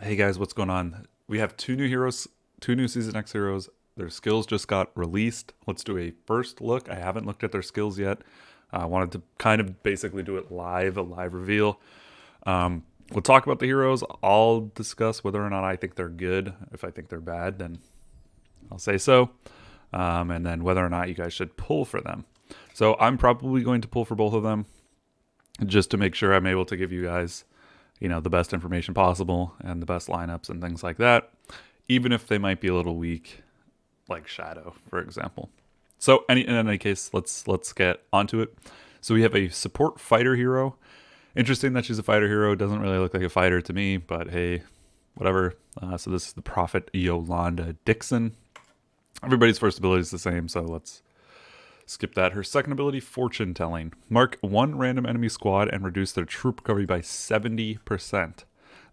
Hey guys, what's going on? We have two new heroes, two new Season X heroes. Their skills just got released. Let's do a first look. I haven't looked at their skills yet. I wanted to kind of basically do it live, a live reveal. We'll talk about the heroes. I'll discuss whether or not I think they're good. If I think they're bad, then I'll say so. And then whether or not you guys should pull for them. So I'm probably going to pull for both of them just to make sure I'm able to give you guys the best information possible and the best lineups and things like that, even if they might be a little weak, like Shadow, for example. So in any case, let's get onto it. So we have a support fighter hero. Interesting that she's a fighter hero. Doesn't really look like a fighter to me, but hey, whatever. So this is the Prophet Yolanda Dixon. Everybody's first ability is the same, so let's skip that. Her second ability, Fortune Telling. Mark one random enemy squad and reduce their troop recovery by 70%.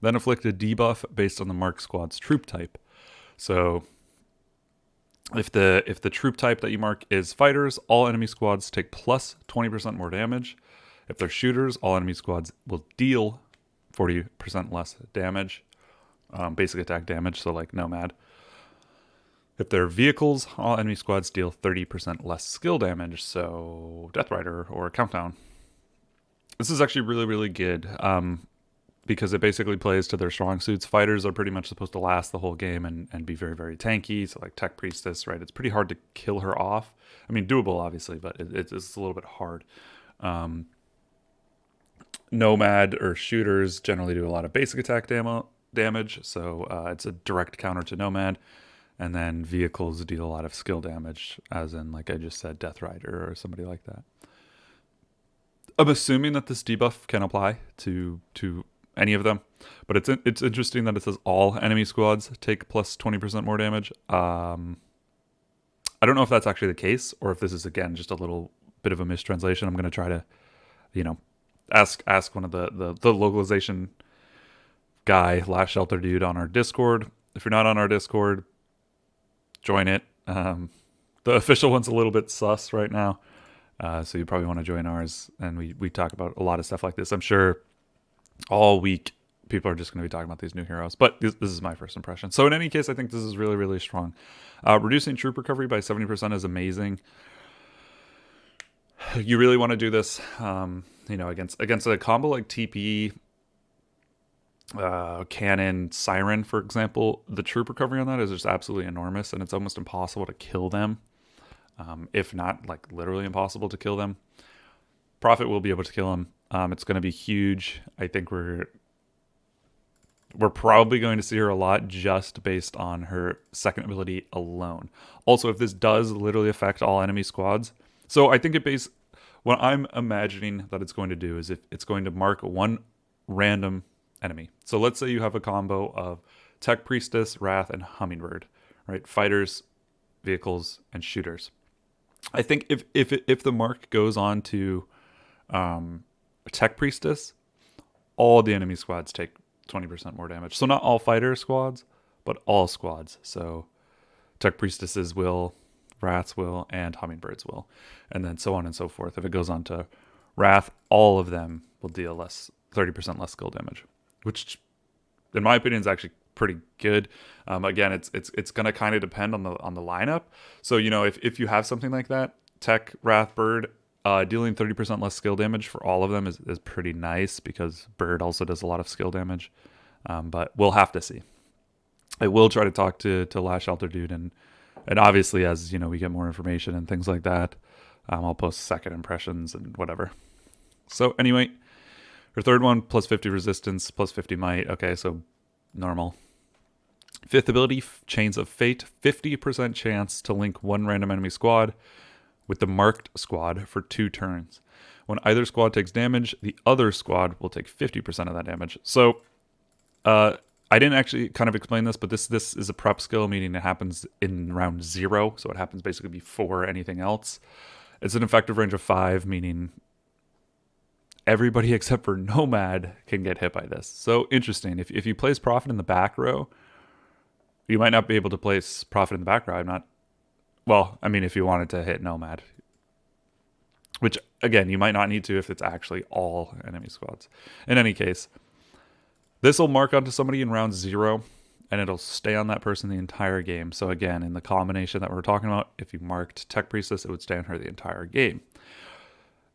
Then inflict a debuff based on the mark squad's troop type. So if the troop type that you mark is fighters, all enemy squads take plus 20% more damage. If they're shooters, all enemy squads will deal 40% less damage. Basic attack damage, so like Nomad. If they're vehicles, all enemy squads deal 30% less skill damage, so Death Rider or Countdown. This is actually really, really good because it basically plays to their strong suits. Fighters are pretty much supposed to last the whole game and be very, very tanky, so like Tech Priestess, right? It's pretty hard to kill her off. I mean, doable, obviously, but it's a little bit hard. Nomad or shooters generally do a lot of basic attack damage, so it's a direct counter to Nomad. And then vehicles deal a lot of skill damage, as in, like I just said, Death Rider or somebody like that. I'm assuming that this debuff can apply to any of them, but it's interesting that it says all enemy squads take plus 20% more damage. I don't know if that's actually the case, or if this is, again, just a little bit of a mistranslation. I'm going to try to, ask one of the localization guy, Last Shelter dude, on our Discord. If you're not on our Discord, join it. The official one's a little bit sus right now, so you probably want to join ours, and we talk about a lot of stuff like this. I'm sure all week people are just going to be talking about these new heroes, but this is my first impression. So in any case, I think this is really, really strong. Reducing troop recovery by 70% is amazing. You really want to do this against a combo like TP, Cannon, Siren, for example. The troop recovery on that is just absolutely enormous, and it's almost impossible to kill them, if not like literally impossible to kill them. Prophet will be able to kill them. It's going to be huge. I think we're probably going to see her a lot just based on her second ability alone. Also, if this does literally affect all enemy squads, so I think what I'm imagining that it's going to do is if it's going to mark one random enemy. So let's say you have a combo of Tech Priestess, Wrath, and Hummingbird, right? Fighters, vehicles, and shooters. I think if the mark goes on to Tech Priestess, all the enemy squads take 20% more damage. So not all fighter squads, but all squads. So Tech Priestesses will, Wraths will, and Hummingbirds will, and then so on and so forth. If it goes on to Wrath, all of them will deal 30% less skill damage, which in my opinion is actually pretty good. Again, it's going to kind of depend on the lineup. So if you have something like that, Tech, Wrath, Bird, dealing 30% less skill damage for all of them is pretty nice, because Bird also does a lot of skill damage. But we'll have to see. I will try to talk to Last Shelter dude, and obviously as we get more information and things like that, I'll post second impressions and whatever. So anyway, her third one, plus 50 resistance, plus 50 might. Okay, so normal. Fifth ability, Chains of Fate. 50% chance to link one random enemy squad with the marked squad for 2 turns. When either squad takes damage, the other squad will take 50% of that damage. So I didn't actually kind of explain this, but this is a prep skill, meaning it happens in round 0. So it happens basically before anything else. It's an effective range of 5, meaning everybody except for Nomad can get hit by this. So interesting. If you place Prophet in the back row, you might not be able to place Prophet in the back row. If you wanted to hit Nomad, which again, you might not need to if it's actually all enemy squads. In any case, This will mark onto somebody in round 0, and it'll stay on that person the entire game. So again, in the combination that we're talking about, if you marked Tech Priestess, it would stay on her the entire game.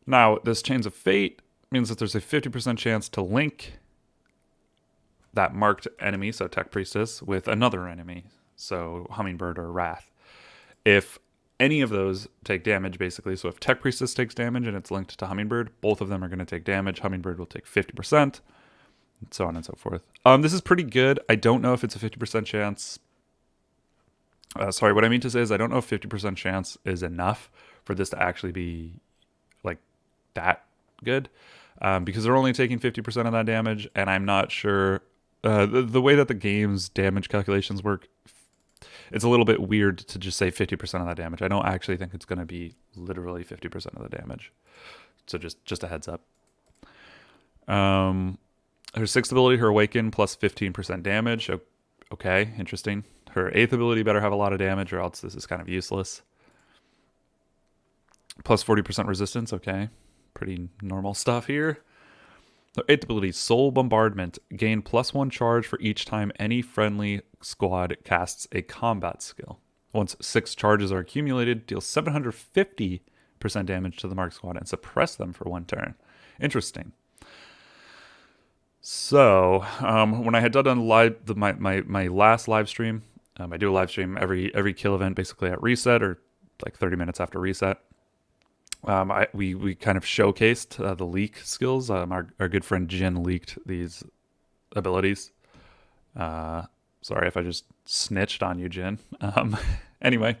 Now, this Chains of Fate means that there's a 50% chance to link that marked enemy, so Tech Priestess, with another enemy, so Hummingbird or Wrath. If any of those take damage, basically, so if Tech Priestess takes damage and it's linked to Hummingbird, both of them are going to take damage. Hummingbird will take 50%, and so on and so forth. This is pretty good. I don't know if it's a 50% chance. Sorry, what I mean to say is I don't know if 50% chance is enough for this to actually be like that good, because they're only taking 50% of that damage, and I'm not sure the way that the game's damage calculations work. It's a little bit weird to just say 50% of that damage. I don't actually think it's going to be literally 50% of the damage. So just a heads up. Her 6th ability, her Awaken, plus 15% damage. Okay, interesting. Her 8th ability better have a lot of damage, or else this is kind of useless. Plus 40% resistance. Okay, pretty normal stuff here. The 8th ability, Soul Bombardment. Gain +1 charge for each time any friendly squad casts a combat skill. Once 6 charges are accumulated, deal 750% damage to the marked squad and suppress them for 1 turn. Interesting. So, when I had done my last live stream, I do a live stream every kill event basically at reset, or like 30 minutes after reset. We kind of showcased the leak skills. Our good friend Jin leaked these abilities. Sorry if I just snitched on you, Jin. Anyway,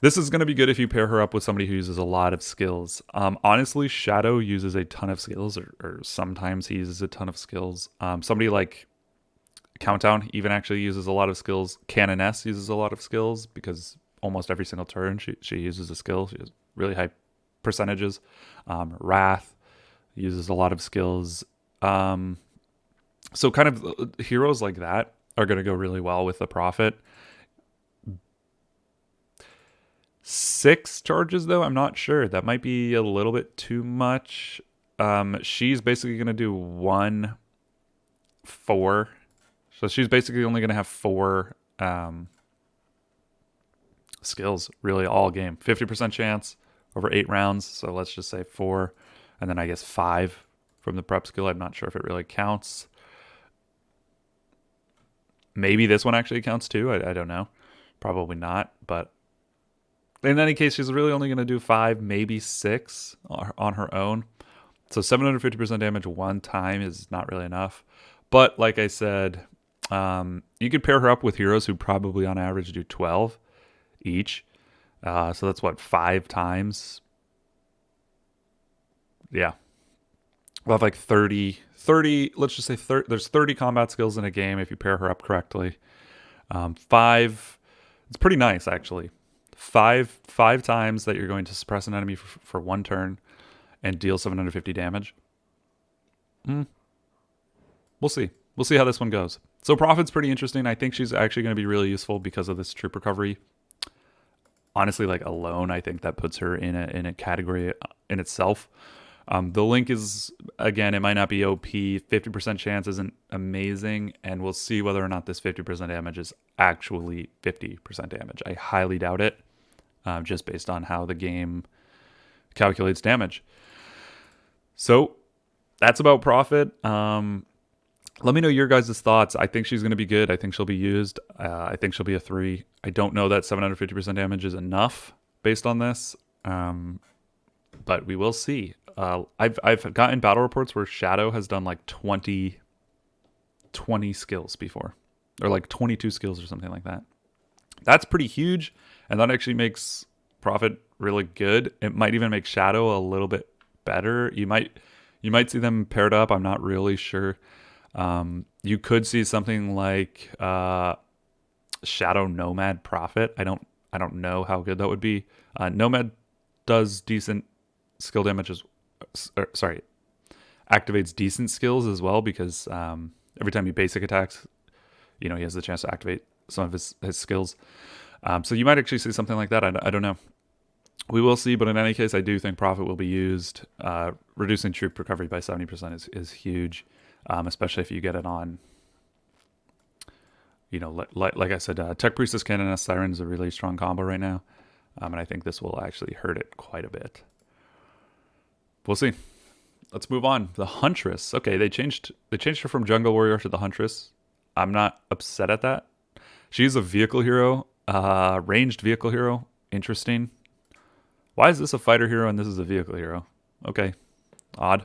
this is going to be good if you pair her up with somebody who uses a lot of skills. Honestly, Shadow uses a ton of skills, or sometimes he uses a ton of skills. Somebody like Countdown even actually uses a lot of skills. Canoness uses a lot of skills because almost every single turn she uses a skill. She has really high percentages. Wrath uses a lot of skills. So kind of heroes like that are going to go really well with the Prophet. 6 charges though, I'm not sure. That might be a little bit too much. She's basically going to do 1, 4. So she's basically only going to have 4 skills really all game. 50% chance over 8 rounds, so let's just say 4, and then I guess 5 from the prep skill. I'm not sure if it really counts. Maybe this one actually counts too. I don't know. Probably not, but in any case, she's really only going to do 5, maybe 6 on her own. So 750% damage 1 time is not really enough. But like I said, you could pair her up with heroes who probably on average do 12 each. So that's what, 5 times? Yeah. We'll have like 30, let's just say there's 30 combat skills in a game if you pair her up correctly. 5, it's pretty nice actually. 5 times that you're going to suppress an enemy for 1 turn and deal 750 damage. We'll see. We'll see how this one goes. So Prophet's pretty interesting. I think she's actually going to be really useful because of this troop recovery. Honestly, like alone, I think that puts her in a category in itself. The link is, again, it might not be OP. 50% chance isn't amazing, and we'll see whether or not this 50% damage is actually 50% damage. I highly doubt it, just based on how the game calculates damage. So that's about Prophet. Let me know your guys' thoughts. I think she's going to be good. I think she'll be used. I think she'll be a 3. I don't know that 750% damage is enough based on this, but we will see. I've gotten battle reports where Shadow has done like 20 skills before, or like 22 skills or something like that. That's pretty huge, and that actually makes Prophet really good. It might even make Shadow a little bit better. You might see them paired up. I'm not really sure. You could see something like Shadow Nomad Prophet. I don't know how good that would be. Nomad does decent skill damage activates decent skills as well, because every time he basic attacks, he has the chance to activate some of his skills. So you might actually see something like that. I don't know. We will see, but in any case, I do think Prophet will be used. Reducing troop recovery by 70% is huge. especially if you get it on, you know, like I said, Tech Priestess Canoness Siren is a really strong combo right now, and I think this will actually hurt it quite a bit. We'll see. Let's move on. The Huntress. Okay, they changed her from Jungle Warrior to the Huntress. I'm not upset at that. She's a vehicle hero, ranged vehicle hero. Interesting. Why is this a fighter hero and this is a vehicle hero? Okay, odd.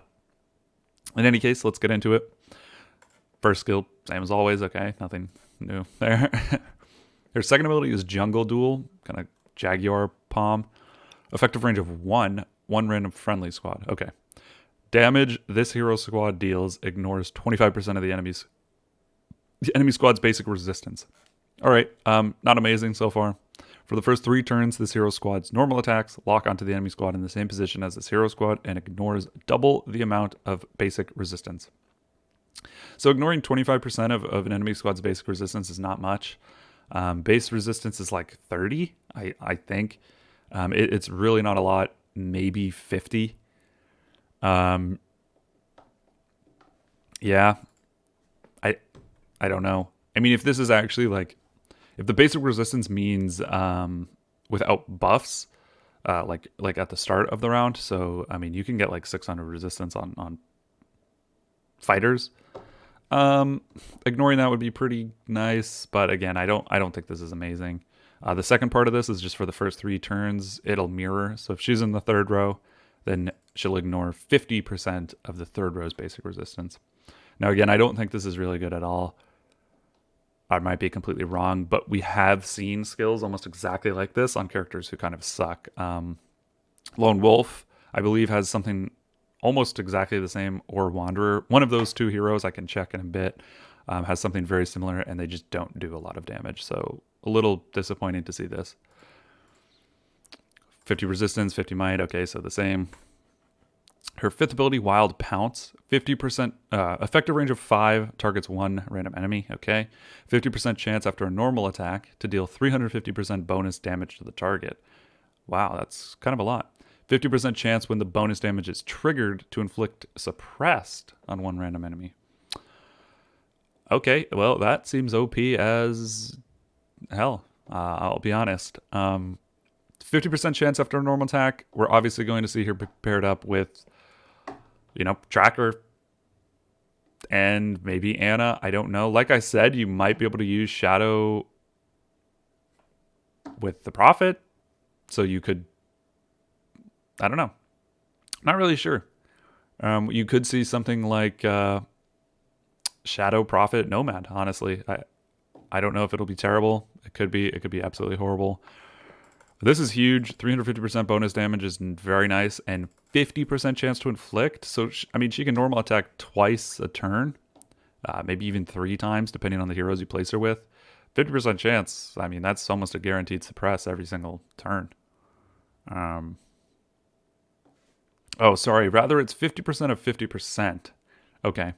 In any case, let's get into it. First skill, same as always. Okay, nothing new there. Her second ability is Jungle Duel, kind of Jaguar Palm. Effective range of one random friendly squad. Okay. Damage this hero squad deals ignores 25% of the enemy squad's basic resistance. All right, not amazing so far. For the first 3 turns, this hero squad's normal attacks lock onto the enemy squad in the same position as this hero squad and ignores double the amount of basic resistance. So ignoring 25% of an enemy squad's basic resistance is not much. Base resistance is like 30, I think. It's really not a lot, maybe 50. Yeah, I don't know. I mean, if this is actually like, if the basic resistance means without buffs, like at the start of the round, so I mean, you can get like 600 resistance on fighters. Ignoring that would be pretty nice, but again, I don't think this is amazing. The second part of this is just for the first 3 turns, it'll mirror. So if she's in the third row, then she'll ignore 50% of the third row's basic resistance. Now, again, I don't think this is really good at all. I might be completely wrong, but we have seen skills almost exactly like this on characters who kind of suck. Lone Wolf, I believe, has something almost exactly the same, or Wanderer. One of those 2 heroes, I can check in a bit, has something very similar, and they just don't do a lot of damage. So a little disappointing to see this. 50 resistance, 50 might. Okay, so the same. Her 5th ability, Wild Pounce. 50% effective range of 5, targets 1 random enemy. Okay. 50% chance after a normal attack to deal 350% bonus damage to the target. Wow, that's kind of a lot. 50% chance when the bonus damage is triggered to inflict suppressed on 1 random enemy. Okay, well, that seems OP as hell. I'll be honest. 50% chance after a normal attack. We're obviously going to see her paired up with, you know, Tracker and maybe Anna. I don't know. Like I said, you might be able to use Shadow with the Prophet. So you could, I don't know. Not really sure. You could see something like Shadow Prophet Nomad, honestly. I don't know if it'll be terrible. It could be absolutely horrible. This is huge. 350% bonus damage is very nice, and 50% chance to inflict. So, I mean, she can normal attack twice a turn, maybe even 3 times, depending on the heroes you place her with. 50% chance, I mean, that's almost a guaranteed suppress every single turn. Oh, sorry. Rather, it's 50% of 50%. Okay.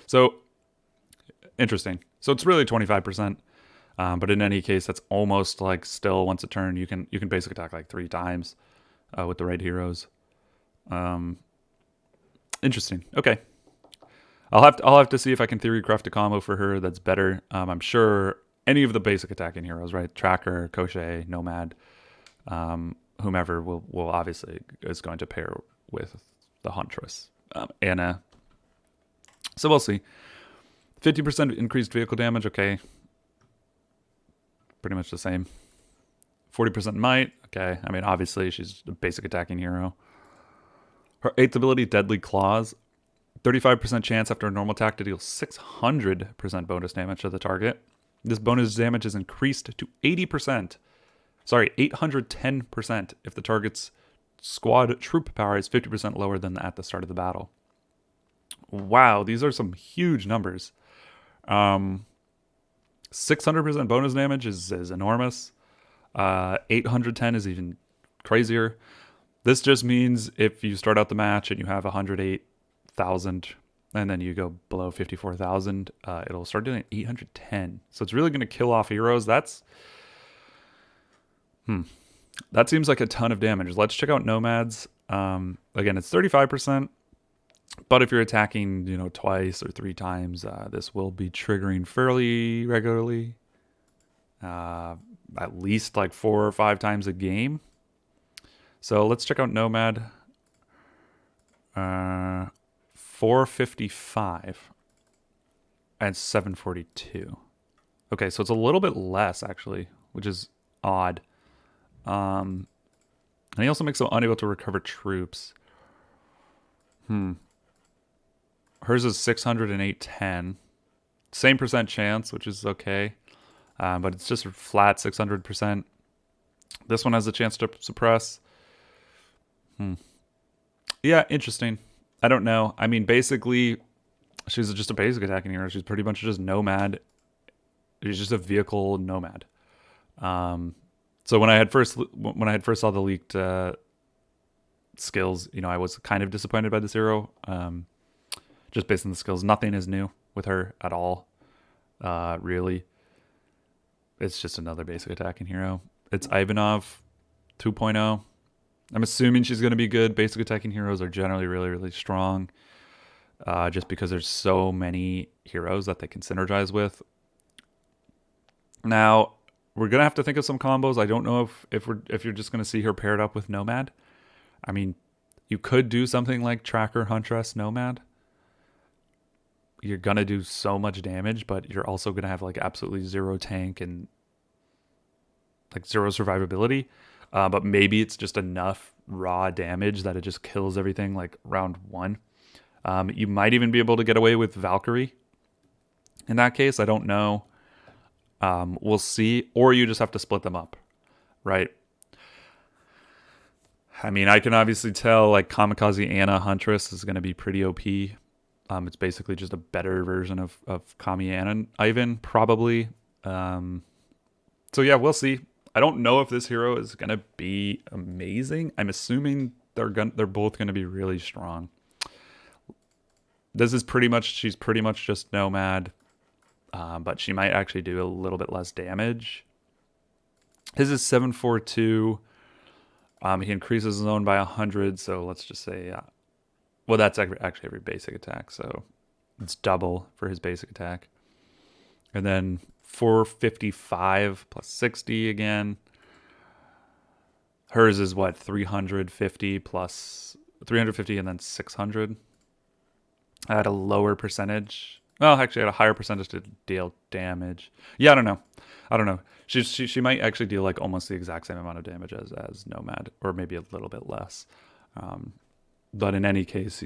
So, interesting. So, it's really 25%. But in any case, that's almost like still once a turn you can basically attack like 3 times with the right heroes. Interesting. Okay, I'll have to see if I can theory craft a combo for her that's better. I'm sure any of the basic attacking heroes, right? Tracker, Koshé, Nomad, whomever will obviously is going to pair with the Huntress, Anna. So we'll see. 50% increased vehicle damage. Okay. Pretty much the same. 40% might. Okay. I mean, obviously, she's a basic attacking hero. Her 8th ability, Deadly Claws. 35% chance after a normal attack to deal 600% bonus damage to the target. This bonus damage is increased to 80%. Sorry, 810% if the target's squad troop power is 50% lower than at the start of the battle. Wow, these are some huge numbers. 600% bonus damage is enormous. 810 is even crazier. This just means if you start out the match and you have 108,000 and then you go below 54,000, it'll start doing 810. So it's really going to kill off heroes. That seems like a ton of damage. Let's check out Nomads. Again, it's 35%. But if you're attacking, twice or 3 times, this will be triggering fairly regularly, at least like 4 or 5 times a game. So let's check out Nomad. 455 and 742. Okay, so it's a little bit less actually, which is odd. And he also makes it unable to recover troops. Hers is 600 and 810. Same percent chance, which is okay. But it's just flat 600%. This one has a chance to suppress. Yeah, interesting. I don't know. I mean, basically, she's just a basic attacking hero. She's pretty much just Nomad. She's just a vehicle Nomad. So when I had first saw the leaked skills, I was kind of disappointed by this hero. Just based on the skills, nothing is new with her at all. Really, it's just another basic attacking hero. It's Ivanov 2.0. I'm assuming she's going to be good. Basic attacking heroes are generally really, really strong, just because there's so many heroes that they can synergize with. Now, we're going to have to think of some combos. I don't know if you're just going to see her paired up with Nomad. I mean, you could do something like Tracker, Huntress, Nomad. You're going to do so much damage, but you're also going to have like absolutely zero tank and like zero survivability. But maybe it's just enough raw damage that it just kills everything like round 1. You might even be able to get away with Valkyrie. In that case, I don't know. We'll see. Or you just have to split them up, right? I mean, I can obviously tell like Kamikaze Anna Huntress is going to be pretty OP. It's basically just a better version of Kami Anna Ivan, probably. So yeah, we'll see. I don't know if this hero is going to be amazing. I'm assuming they're both going to be really strong. She's pretty much just Nomad, but she might actually do a little bit less damage. His is 742. He increases his own by 100, so let's just say, well, that's actually every basic attack, so it's double for his basic attack. And then 455 plus 60 again. Hers is what, 350 plus 350 and then 600 at a lower percentage. Well, actually at a higher percentage to deal damage. Yeah, I don't know. She might actually deal like almost the exact same amount of damage as Nomad, or maybe a little bit less. But in any case,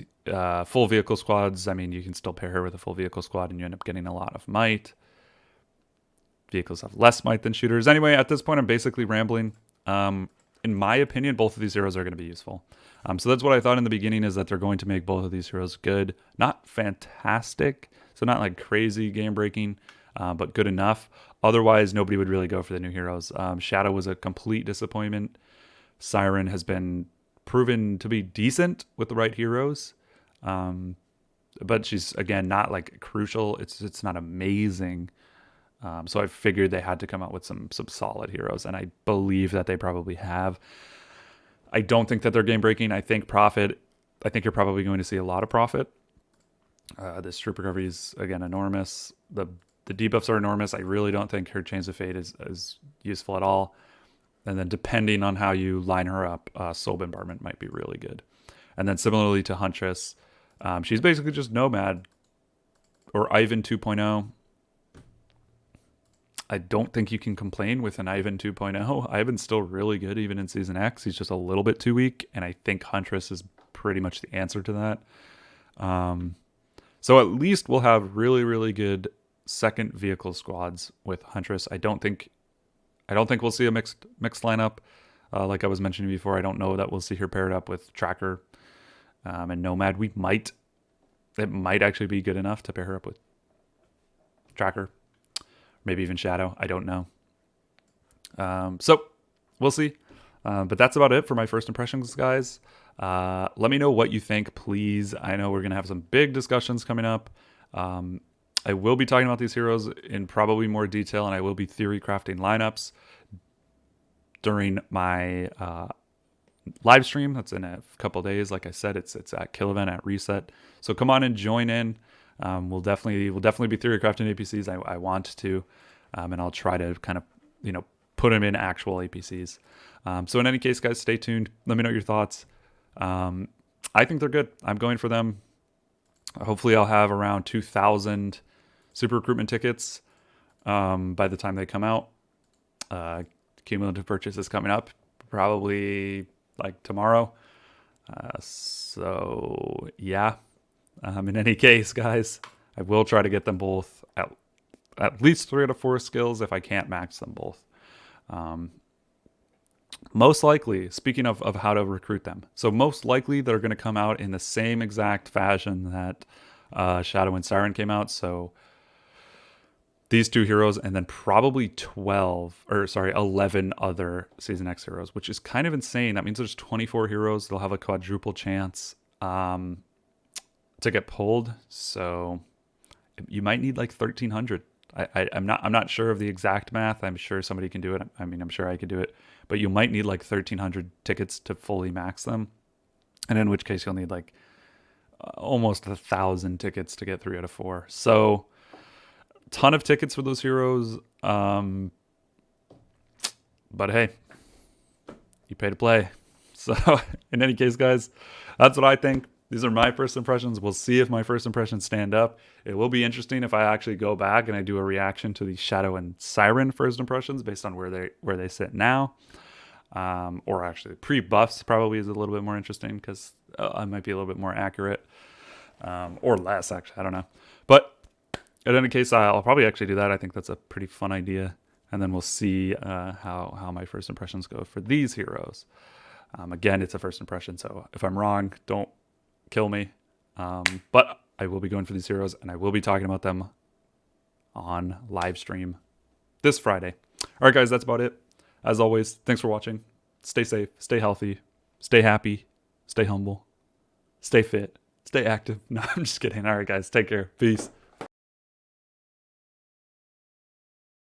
full vehicle squads, I mean, you can still pair her with a full vehicle squad and you end up getting a lot of might. Vehicles have less might than shooters. Anyway, at this point, I'm basically rambling. In my opinion, both of these heroes are going to be useful. So that's what I thought in the beginning, is that they're going to make both of these heroes good. Not fantastic, so not like crazy game-breaking, but good enough. Otherwise, nobody would really go for the new heroes. Shadow was a complete disappointment. Siren has been proven to be decent with the right heroes. But she's, again, not like crucial. It's not amazing. So I figured they had to come out with some solid heroes, and I believe that they probably have. I don't think that they're game breaking. I think you're probably going to see a lot of Prophet. This troop recovery is, again, enormous. The debuffs are enormous. I really don't think her Chains of Fate is useful at all. And then depending on how you line her up, Soul Bombardment might be really good. And then similarly to Huntress, she's basically just Nomad or Ivan 2.0. I don't think you can complain with an Ivan 2.0. Ivan's still really good even in Season X. He's just a little bit too weak, and I think Huntress is pretty much the answer to that. So at least we'll have really, really good second vehicle squads with Huntress. I don't think we'll see a mixed lineup. Like I was mentioning before, I don't know that we'll see her paired up with Tracker and Nomad. It might actually be good enough to pair her up with Tracker. Maybe even Shadow. I don't know. So we'll see. But that's about it for my first impressions, guys. Let me know what you think, please. I know we're going to have some big discussions coming up. I will be talking about these heroes in probably more detail, and I will be theory crafting lineups during my live stream. That's in a couple days. Like I said, it's at Kill Event at Reset. So come on and join in. We'll definitely be theory crafting APCs. I want to, and I'll try to kind of put them in actual APCs. So in any case, guys, stay tuned. Let me know your thoughts. I think they're good. I'm going for them. Hopefully, I'll have around 2,000 super recruitment tickets by the time they come out. Cumulative purchase is coming up probably like tomorrow. So yeah. In any case, guys, I will try to get them both at least 3 out of 4 skills if I can't max them both. Most likely, speaking of how to recruit them, so most likely they're going to come out in the same exact fashion that Shadow and Siren came out. So these 2 heroes, and then probably 11 other Season X heroes, which is kind of insane. That means there's 24 heroes. They'll have a quadruple chance to get pulled. So you might need like 1,300. I'm not sure of the exact math. I'm sure somebody can do it. I mean, I'm sure I could do it, but you might need like 1,300 tickets to fully max them, and in which case you'll need like almost 1,000 tickets to get 3 out of 4. So ton of tickets for those heroes. But hey, you pay to play. So in any case, guys, that's what I think. These are my first impressions. We'll see if my first impressions stand up. It will be interesting if I actually go back and I do a reaction to the Shadow and Siren first impressions based on where they sit now. Or actually pre-buffs probably is a little bit more interesting because I might be a little bit more accurate. Or less, actually. I don't know. But in any case, I'll probably actually do that. I think that's a pretty fun idea. And then we'll see how my first impressions go for these heroes. Again, it's a first impression, so if I'm wrong, don't kill me. But I will be going for these heroes, and I will be talking about them on live stream this Friday. All right, guys, that's about it. As always, thanks for watching. Stay safe, stay healthy, stay happy, stay humble, stay fit, stay active. No, I'm just kidding. All right, guys, take care. Peace.